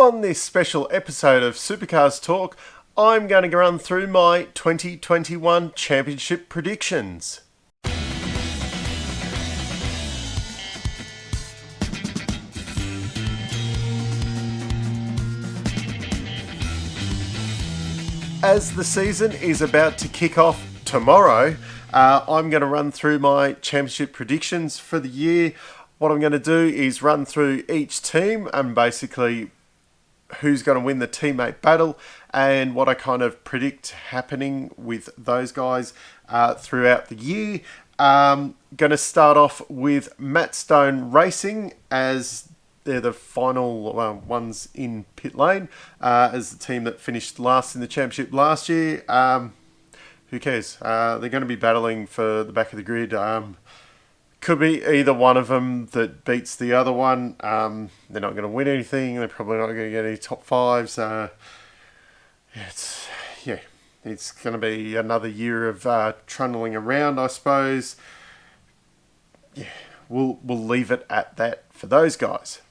On this special episode of Supercars Torque, I'm going to run through my 2021 championship predictions. As the season is about to kick off tomorrow, I'm going to run through my championship predictions for the year. What I'm going to do is run through each team and basically who's going to win the teammate battle and what I kind of predict happening with those guys throughout the year. Going to start off with Matt Stone Racing, as they're the final ones in pit lane, as the team that finished last in the championship last year. Who cares? They're going to be battling for the back of the grid. Could be either one of them that beats the other one. They're not going to win anything. They're probably not going to get any top fives. It's going to be another year of trundling around, I suppose. Yeah, we'll leave it at that for those guys.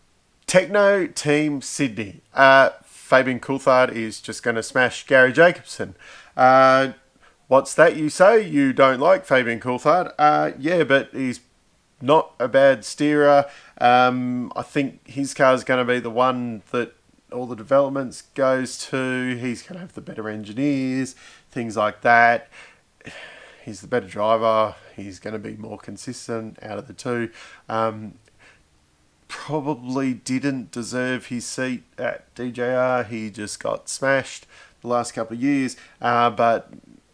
Techno Team Sydney. Fabian Coulthard is just going to smash Gary Jacobson. What's that you say? You don't like Fabian Coulthard? Yeah, but he's not a bad steerer. I think his car is going to be the one that all the developments goes to. He's going to have the better engineers, things like that. He's the better driver. He's going to be more consistent out of the two. Probably didn't deserve his seat at DJR. He just got smashed the last couple of years. But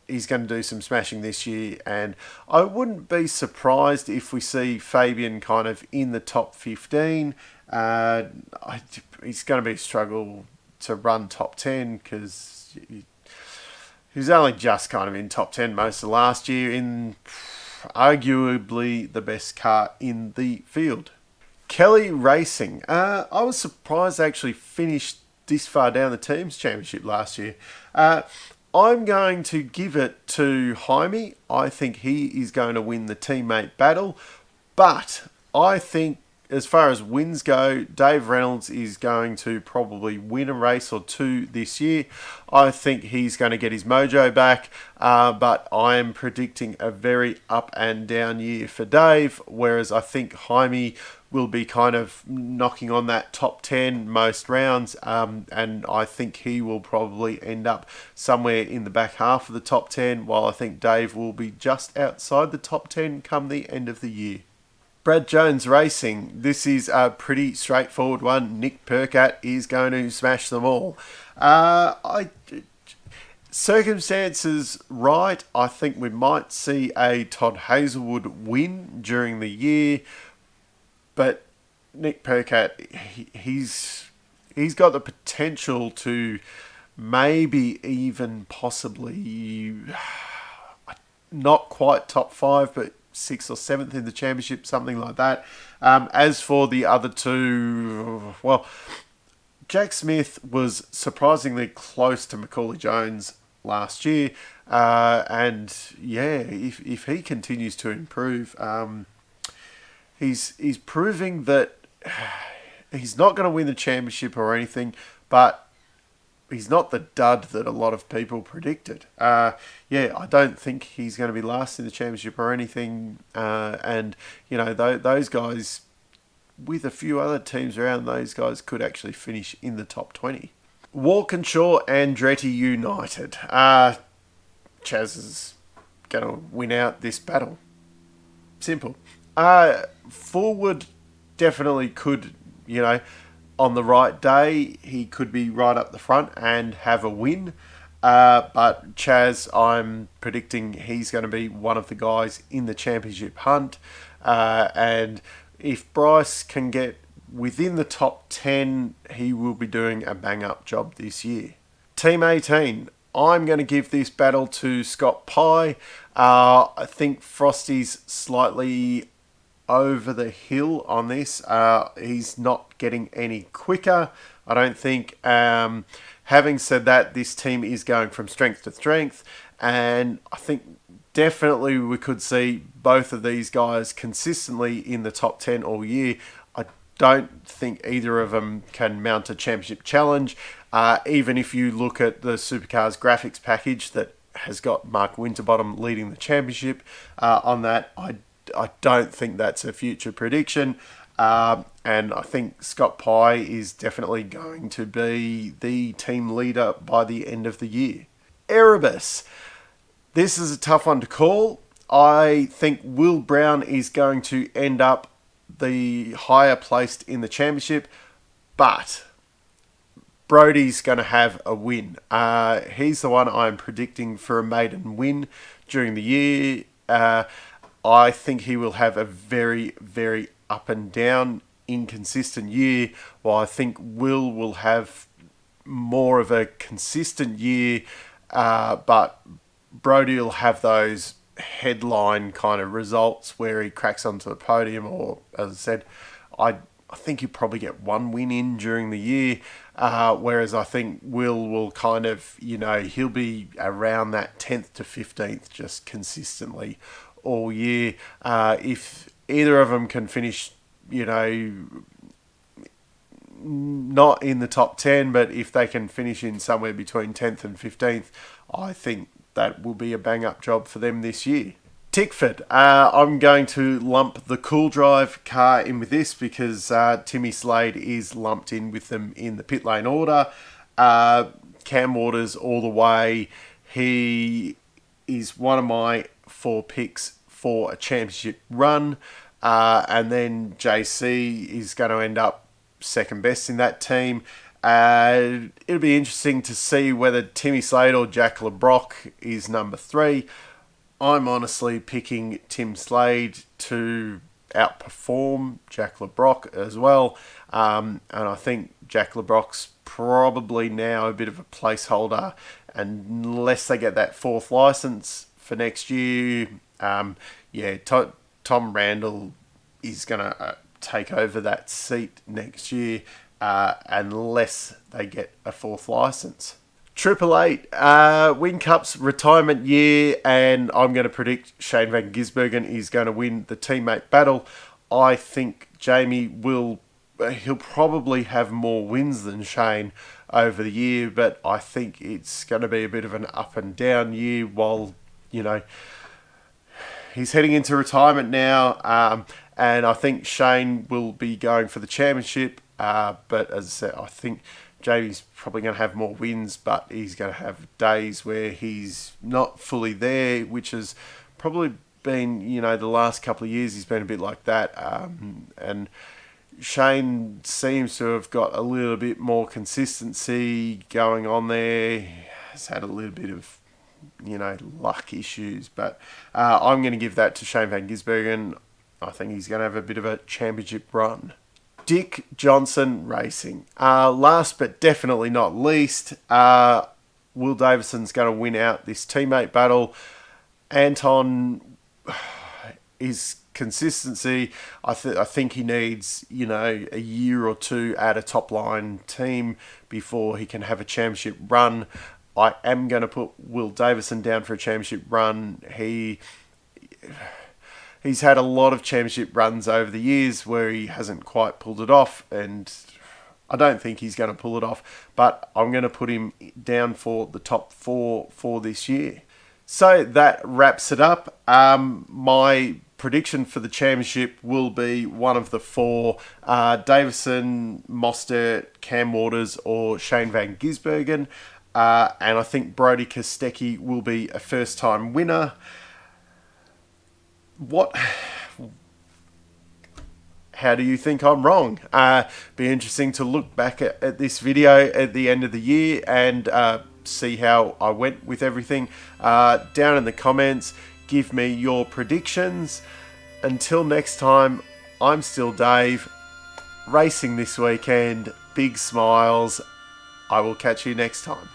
he's going to do some smashing this year, and I wouldn't be surprised if we see Fabian kind of in the top 15. He's going to be a struggle to run top 10 because he was only just kind of in top 10 most of last year in arguably the best car in the field. Kelly Racing. I was surprised they actually finished this far down the team's championship last year. I'm going to give it to Jaime. I think he is going to win the teammate battle. But I think as far as wins go, Dave Reynolds is going to probably win a race or two this year. I think he's going to get his mojo back. But I'm predicting a very up and down year for Dave. Whereas I think Jaime will be kind of knocking on that top 10 most rounds, and I think he will probably end up somewhere in the back half of the top 10, while I think Dave will be just outside the top 10 come the end of the year. Brad Jones Racing. This is a pretty straightforward one. Nick Percat is going to smash them all. Circumstances right, I think we might see a Todd Hazelwood win during the year. But Nick Percat, he's got the potential to maybe even possibly not quite top 5, but 6th or 7th in the championship, something like that. As for the other two, well, Jack Smith was surprisingly close to Macaulay Jones last year. And yeah, if he continues to improve, He's proving that he's not going to win the championship or anything, but he's not the dud that a lot of people predicted. I don't think he's going to be last in the championship or anything. And, you know, those guys, with a few other teams around, those guys could actually finish in the top 20. Walkinshaw Andretti United. Chaz is going to win out this battle. Simple. Forward definitely could, you know, on the right day, he could be right up the front and have a win. But Chaz, I'm predicting he's going to be one of the guys in the championship hunt. And if Bryce can get within the top 10, he will be doing a bang-up job this year. Team 18. I'm going to give this battle to Scott Pye. I think Frosty's slightly over the hill on this. He's not getting any quicker, I don't think. Having said that, this team is going from strength to strength, and I think definitely we could see both of these guys consistently in the top 10 all year. I don't think either of them can mount a championship challenge. Even if you look at the Supercars graphics package that has got Mark Winterbottom leading the championship on that, I don't think that's a future prediction. And I think Scott Pye is definitely going to be the team leader by the end of the year. Erebus. This is a tough one to call. I think Will Brown is going to end up the higher placed in the championship, but Brody's going to have a win. He's the one I'm predicting for a maiden win during the year. I think he will have a very, very up and down, inconsistent year, while I think will have more of a consistent year, but Brody will have those headline kind of results where he cracks onto the podium, or, as I said, I think he'll probably get one win in during the year, whereas I think will kind of, he'll be around that 10th to 15th just consistently all year. If either of them can finish, not in the top 10, but if they can finish in somewhere between 10th and 15th, I think that will be a bang-up job for them this year. Tickford. I'm going to lump the Cool Drive car in with this because Timmy Slade is lumped in with them in the pit lane order. Cam Waters all the way. He is one of my 4 picks for a championship run. And then JC is going to end up second best in that team. It'll be interesting to see whether Timmy Slade or Jack LeBrock is number 3. I'm honestly picking Tim Slade to outperform Jack LeBrock as well. And I think Jack LeBrock's probably now a bit of a placeholder. And unless they get that 4th license for next year, Tom Randall is going to take over that seat next year. Unless they get a 4th license. 888, Win Cup's retirement year, and I'm going to predict Shane Van Gisbergen is going to win the teammate battle. I think Jamie he'll probably have more wins than Shane over the year, but I think it's going to be a bit of an up and down year while, he's heading into retirement now, and I think Shane will be going for the championship. But as I said, I think Jamie's probably going to have more wins, but he's going to have days where he's not fully there, which has probably been, the last couple of years he's been a bit like that. And Shane seems to have got a little bit more consistency going on there. He has had a little bit of, luck issues, but I'm going to give that to Shane Van Gisbergen. I think he's going to have a bit of a championship run. Dick Johnson Racing. Last but definitely not least, Will Davison's going to win out this teammate battle. Anton, his consistency, I think he needs, a year or 2 at a top-line team before he can have a championship run. I am going to put Will Davison down for a championship run. He's had a lot of championship runs over the years where he hasn't quite pulled it off, and I don't think he's going to pull it off, but I'm going to put him down for the top 4 for this year. So that wraps it up. My prediction for the championship will be one of the 4, Davison, Mostert, Cam Waters, or Shane Van Gisbergen, and I think Brody Kostecki will be a first-time winner. How do you think I'm wrong? Be interesting to look back at this video at the end of the year and see how I went with everything. Down in the comments, give me your predictions. Until next time, I'm still Dave. Racing this weekend. Big smiles. I will catch you next time.